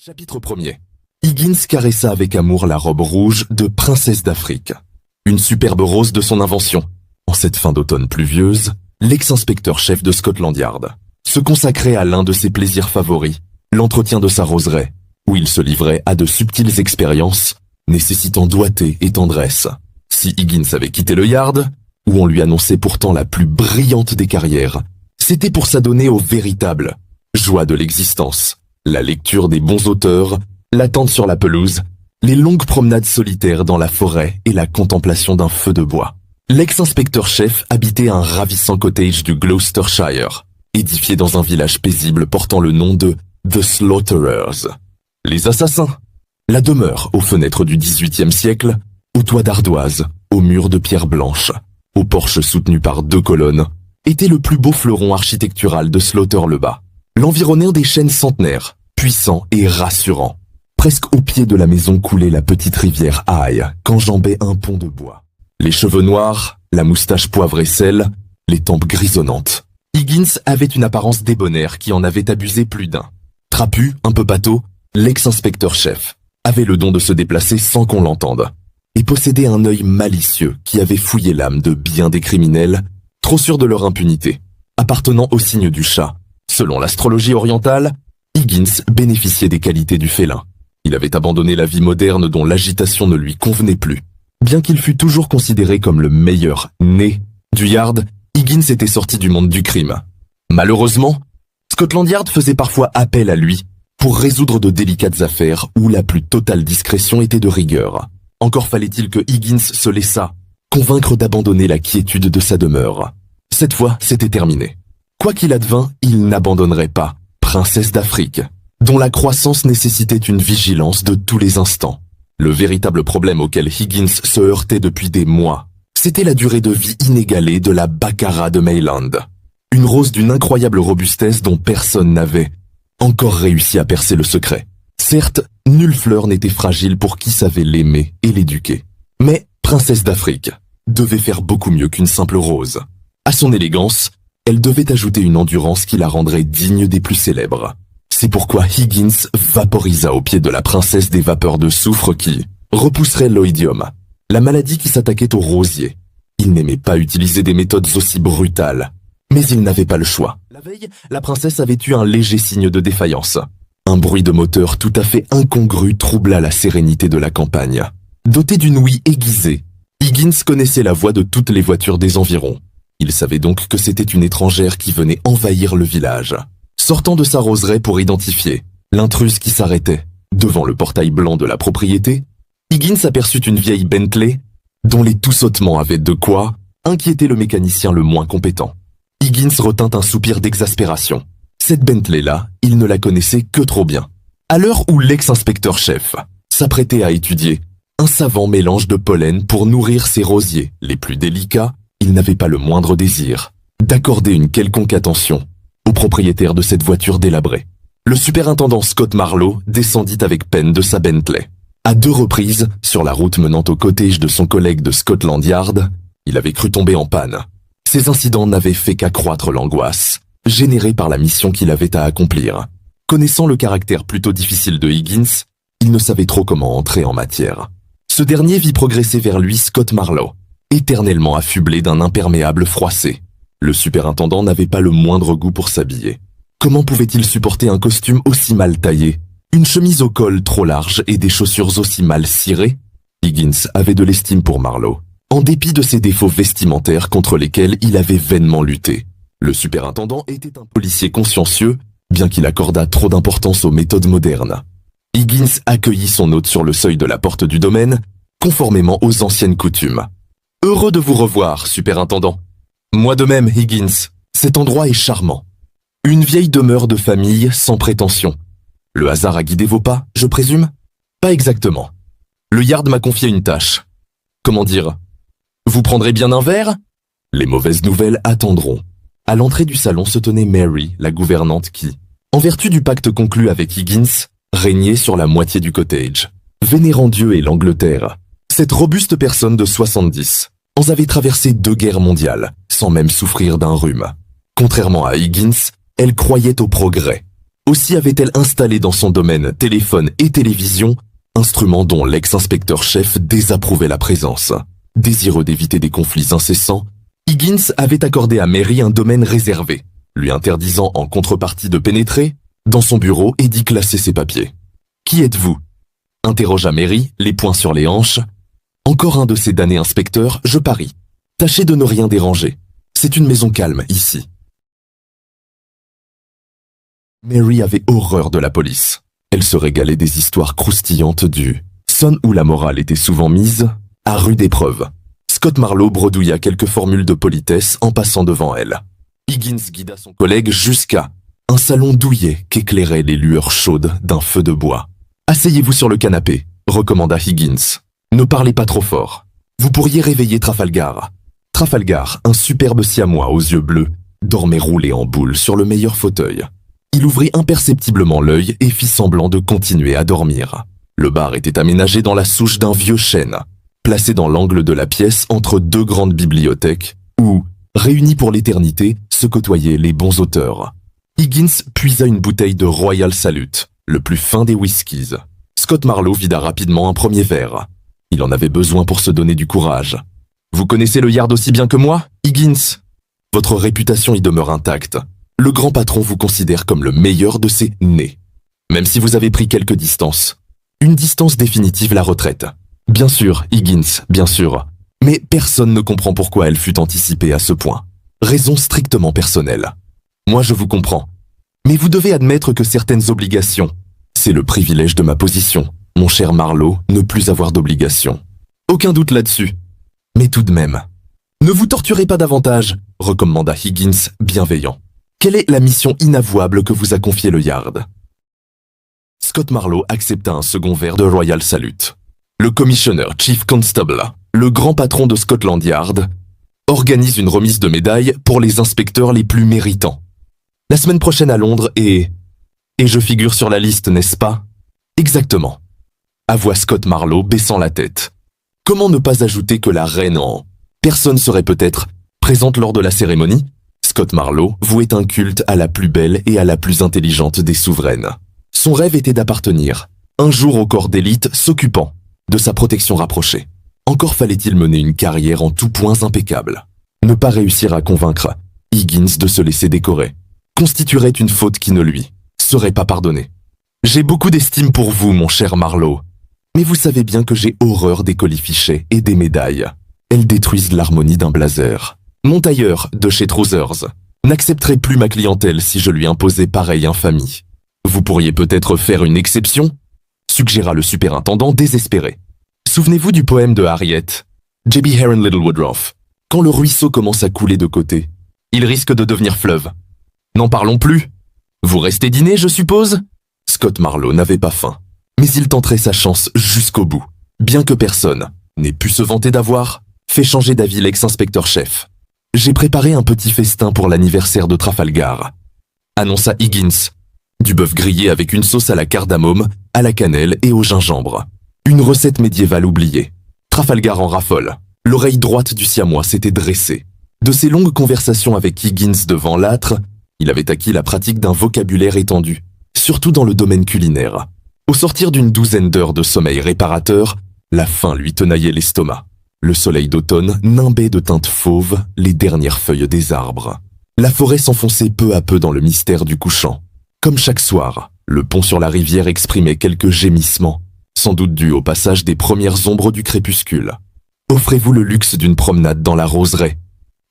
Chapitre 1er. Higgins caressa avec amour la robe rouge de Princesse d'Afrique. Une superbe rose de son invention. En cette fin d'automne pluvieuse, l'ex-inspecteur-chef de Scotland Yard se consacrait à l'un de ses plaisirs favoris, l'entretien de sa roseraie, où il se livrait à de subtiles expériences nécessitant doigté et tendresse. Si Higgins avait quitté le Yard, où on lui annonçait pourtant la plus brillante des carrières, c'était pour s'adonner aux véritables joies de l'existence. La lecture des bons auteurs, l'attente sur la pelouse, les longues promenades solitaires dans la forêt et la contemplation d'un feu de bois. L'ex-inspecteur-chef habitait un ravissant cottage du Gloucestershire, édifié dans un village paisible portant le nom de The Slaughterers. Les assassins. La demeure aux fenêtres du XVIIIe siècle, aux toits d'ardoise, aux murs de pierre blanche, aux porches soutenus par 2 colonnes, était le plus beau fleuron architectural de Slaughter-le-Bas. L'environnant des chênes centenaires, puissants et rassurants. Presque au pied de la maison coulait la petite rivière Aïe, qu'enjambait un pont de bois. Les cheveux noirs, la moustache poivre et sel, les tempes grisonnantes. Higgins avait une apparence débonnaire qui en avait abusé plus d'un. Trapu, un peu pâteau, l'ex-inspecteur-chef avait le don de se déplacer sans qu'on l'entende, et possédait un œil malicieux qui avait fouillé l'âme de bien des criminels, trop sûrs de leur impunité, appartenant au signe du chat. Selon l'astrologie orientale, Higgins bénéficiait des qualités du félin. Il avait abandonné la vie moderne dont l'agitation ne lui convenait plus. Bien qu'il fût toujours considéré comme le meilleur né du Yard, Higgins était sorti du monde du crime. Malheureusement, Scotland Yard faisait parfois appel à lui pour résoudre de délicates affaires où la plus totale discrétion était de rigueur. Encore fallait-il que Higgins se laissât convaincre d'abandonner la quiétude de sa demeure. Cette fois, c'était terminé. Quoi qu'il advint, il n'abandonnerait pas Princesse d'Afrique, dont la croissance nécessitait une vigilance de tous les instants. Le véritable problème auquel Higgins se heurtait depuis des mois, c'était la durée de vie inégalée de la Baccarat de Mayland. Une rose d'une incroyable robustesse dont personne n'avait encore réussi à percer le secret. Certes, nulle fleur n'était fragile pour qui savait l'aimer et l'éduquer. Mais Princesse d'Afrique devait faire beaucoup mieux qu'une simple rose. À son élégance, elle devait ajouter une endurance qui la rendrait digne des plus célèbres. C'est pourquoi Higgins vaporisa au pied de la princesse des vapeurs de soufre qui repousseraient l'oïdium, la maladie qui s'attaquait aux rosiers. Il n'aimait pas utiliser des méthodes aussi brutales, mais il n'avait pas le choix. La veille, la princesse avait eu un léger signe de défaillance. Un bruit de moteur tout à fait incongru troubla la sérénité de la campagne. Doté d'une ouïe aiguisée, Higgins connaissait la voix de toutes les voitures des environs. Il savait donc que c'était une étrangère qui venait envahir le village. Sortant de sa roseraie pour identifier l'intruse qui s'arrêtait devant le portail blanc de la propriété, Higgins aperçut une vieille Bentley dont les tout-sautements avaient de quoi inquiéter le mécanicien le moins compétent. Higgins retint un soupir d'exaspération. Cette Bentley-là, il ne la connaissait que trop bien. À l'heure où l'ex-inspecteur-chef s'apprêtait à étudier un savant mélange de pollen pour nourrir ses rosiers les plus délicats, il n'avait pas le moindre désir d'accorder une quelconque attention au propriétaire de cette voiture délabrée. Le superintendant Scott Marlowe descendit avec peine de sa Bentley. À 2 reprises, sur la route menant au cottage de son collègue de Scotland Yard, il avait cru tomber en panne. Ces incidents n'avaient fait qu'accroître l'angoisse, générée par la mission qu'il avait à accomplir. Connaissant le caractère plutôt difficile de Higgins, il ne savait trop comment entrer en matière. Ce dernier vit progresser vers lui Scott Marlowe, éternellement affublé d'un imperméable froissé. Le superintendant n'avait pas le moindre goût pour s'habiller. Comment pouvait-il supporter un costume aussi mal taillé, une chemise au col trop large et des chaussures aussi mal cirées? Higgins avait de l'estime pour Marlowe, en dépit de ses défauts vestimentaires contre lesquels il avait vainement lutté. Le superintendant était un policier consciencieux, bien qu'il accordât trop d'importance aux méthodes modernes. Higgins accueillit son hôte sur le seuil de la porte du domaine, conformément aux anciennes coutumes. « Heureux de vous revoir, superintendant. »« Moi de même, Higgins. Cet endroit est charmant. Une vieille demeure de famille sans prétention. Le hasard a guidé vos pas, je présume ? Pas exactement. Le Yard m'a confié une tâche. Comment dire ? Vous prendrez bien un verre ? Les mauvaises nouvelles attendront. » À l'entrée du salon se tenait Mary, la gouvernante qui, en vertu du pacte conclu avec Higgins, régnait sur la moitié du cottage. Vénérant Dieu et l'Angleterre, cette robuste personne de 70 ans avait traversé 2 guerres mondiales, sans même souffrir d'un rhume. Contrairement à Higgins, elle croyait au progrès, Aussi avait-elle installé dans son domaine téléphone et télévision, instruments dont l'ex-inspecteur-chef désapprouvait la présence. Désireux d'éviter des conflits incessants, Higgins avait accordé à Mary un domaine réservé, lui interdisant en contrepartie de pénétrer dans son bureau et d'y classer ses papiers. « Qui êtes-vous » interrogea Mary, les poings sur les hanches. « Encore un de ces damnés inspecteurs, je parie. Tâchez de ne rien déranger. C'est une maison calme, ici. » Mary avait horreur de la police. Elle se régalait des histoires croustillantes du son où la morale était souvent mise à rude épreuve. Scott Marlowe bredouilla quelques formules de politesse en passant devant elle. Higgins guida son collègue jusqu'à un salon douillet qu'éclairaient les lueurs chaudes d'un feu de bois. « Asseyez-vous sur le canapé », recommanda Higgins. « Ne parlez pas trop fort. Vous pourriez réveiller Trafalgar. » Trafalgar, un superbe siamois aux yeux bleus, dormait roulé en boule sur le meilleur fauteuil. Il ouvrit imperceptiblement l'œil et fit semblant de continuer à dormir. Le bar était aménagé dans la souche d'un vieux chêne, placé dans l'angle de la pièce entre deux grandes bibliothèques, où, réunis pour l'éternité, se côtoyaient les bons auteurs. Higgins puisa une bouteille de Royal Salute, le plus fin des whiskies. Scott Marlowe vida rapidement un premier verre. Il en avait besoin pour se donner du courage. « Vous connaissez le Yard aussi bien que moi, Higgins ? Votre réputation y demeure intacte. Le grand patron vous considère comme le meilleur de ses nés. Même si vous avez pris quelques distances. Une distance définitive, la retraite. Bien sûr, Higgins, bien sûr. Mais personne ne comprend pourquoi elle fut anticipée à ce point. Raison strictement personnelle. Moi, je vous comprends. Mais vous devez admettre que certaines obligations, c'est le privilège de ma position, mon cher Marlowe, ne plus avoir d'obligations. Aucun doute là-dessus. Mais tout de même. Ne vous torturez pas davantage, recommanda Higgins, bienveillant. Quelle est la mission inavouable que vous a confiée le Yard ? Scott Marlowe accepta un second verre de Royal Salute. Le commissionnaire Chief Constable, le grand patron de Scotland Yard, organise une remise de médailles pour les inspecteurs les plus méritants. La semaine prochaine à Londres et je figure sur la liste, n'est-ce pas ? Exactement. Avoua Scott Marlowe baissant la tête. Comment ne pas ajouter que la reine en personne serait peut-être présente lors de la cérémonie ? Scott Marlowe vouait un culte à la plus belle et à la plus intelligente des souveraines. Son rêve était d'appartenir, un jour au corps d'élite s'occupant de sa protection rapprochée. Encore fallait-il mener une carrière en tous points impeccable. Ne pas réussir à convaincre Higgins de se laisser décorer constituerait une faute qui ne lui serait pas pardonnée. J'ai beaucoup d'estime pour vous, mon cher Marlowe, mais vous savez bien que j'ai horreur des colifichets et des médailles. Elles détruisent l'harmonie d'un blazer. Mon tailleur, de chez Trousers, n'accepterait plus ma clientèle si je lui imposais pareille infamie. Vous pourriez peut-être faire une exception, suggéra le superintendant désespéré. Souvenez-vous du poème de Harriet, J.B. Heron Little Woodruff. Quand le ruisseau commence à couler de côté, il risque de devenir fleuve. N'en parlons plus. Vous restez dîner, je suppose ? Scott Marlowe n'avait pas faim, mais il tenterait sa chance jusqu'au bout, bien que personne n'ait pu se vanter d'avoir fait changer d'avis l'ex-inspecteur-chef. J'ai préparé un petit festin pour l'anniversaire de Trafalgar, annonça Higgins. Du bœuf grillé avec une sauce à la cardamome, à la cannelle et au gingembre. Une recette médiévale oubliée. Trafalgar en raffole. L'oreille droite du siamois s'était dressée. De ses longues conversations avec Higgins devant l'âtre, il avait acquis la pratique d'un vocabulaire étendu, surtout dans le domaine culinaire. Au sortir d'une douzaine d'heures de sommeil réparateur, la faim lui tenaillait l'estomac. Le soleil d'automne nimbait de teintes fauves les dernières feuilles des arbres. La forêt s'enfonçait peu à peu dans le mystère du couchant. Comme chaque soir, le pont sur la rivière exprimait quelques gémissements, sans doute dus au passage des premières ombres du crépuscule. « Offrez-vous le luxe d'une promenade dans la roseraie »,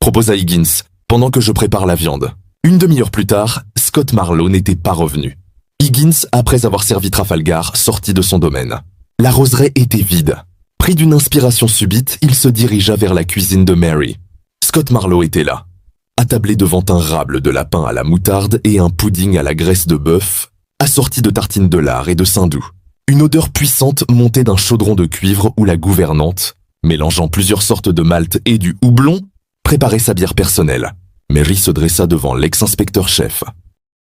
proposa Higgins, pendant que je prépare la viande. Une demi-heure plus tard, Scott Marlowe n'était pas revenu. Higgins, après avoir servi Trafalgar, sortit de son domaine. La roseraie était vide. Pris d'une inspiration subite, il se dirigea vers la cuisine de Mary. Scott Marlowe était là, attablé devant un rable de lapin à la moutarde et un pudding à la graisse de bœuf, assorti de tartines de lard et de saindoux. Une odeur puissante montait d'un chaudron de cuivre où la gouvernante, mélangeant plusieurs sortes de malt et du houblon, préparait sa bière personnelle. Mary se dressa devant l'ex-inspecteur-chef.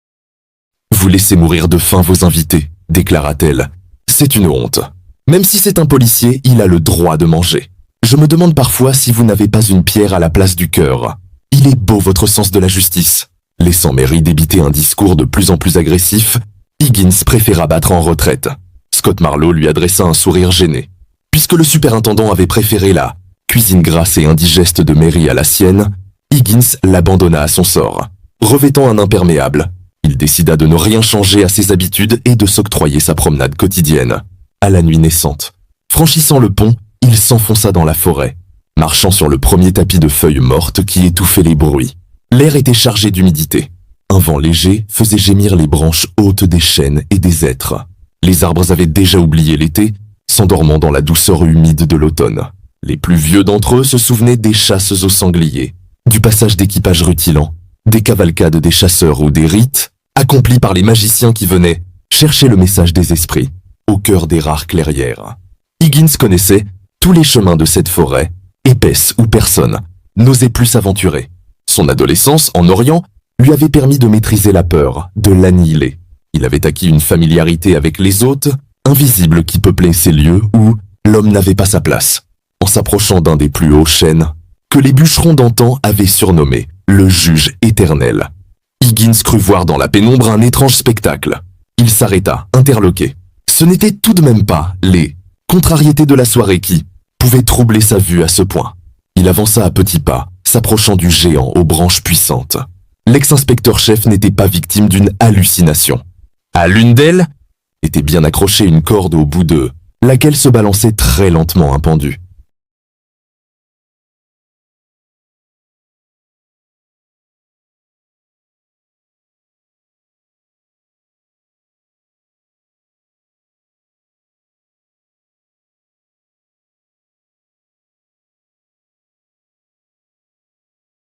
« Vous laissez mourir de faim vos invités, déclara-t-elle. C'est une honte. Même si c'est un policier, il a le droit de manger. Je me demande parfois si vous n'avez pas une pierre à la place du cœur. Il est beau votre sens de la justice. Laissant Mary débiter un discours de plus en plus agressif, Higgins préféra battre en retraite. Scott Marlowe lui adressa un sourire gêné. Puisque le superintendant avait préféré la cuisine grasse et indigeste de Mary à la sienne, Higgins l'abandonna à son sort. Revêtant un imperméable, il décida de ne rien changer à ses habitudes et de s'octroyer sa promenade quotidienne. À la nuit naissante, franchissant le pont, il s'enfonça dans la forêt, marchant sur le premier tapis de feuilles mortes qui étouffait les bruits. L'air était chargé d'humidité. Un vent léger faisait gémir les branches hautes des chênes et des hêtres. Les arbres avaient déjà oublié l'été, s'endormant dans la douceur humide de l'automne. Les plus vieux d'entre eux se souvenaient des chasses aux sangliers, du passage d'équipages rutilants, des cavalcades des chasseurs ou des rites accomplis par les magiciens qui venaient chercher le message des esprits au cœur des rares clairières. Higgins connaissait tous les chemins de cette forêt, épaisse où personne n'osait plus s'aventurer. Son adolescence en Orient lui avait permis de maîtriser la peur, de l'annihiler. Il avait acquis une familiarité avec les hôtes, invisibles qui peuplaient ces lieux où l'homme n'avait pas sa place. En s'approchant d'un des plus hauts chênes, que les bûcherons d'antan avaient surnommé le juge éternel. Higgins crut voir dans la pénombre un étrange spectacle. Il s'arrêta, interloqué. Ce n'était tout de même pas les contrariétés de la soirée qui pouvaient troubler sa vue à ce point. Il avança à petits pas, s'approchant du géant aux branches puissantes. L'ex-inspecteur-chef n'était pas victime d'une hallucination. À l'une d'elles était bien accrochée une corde au bout d'eux, laquelle se balançait très lentement un pendu.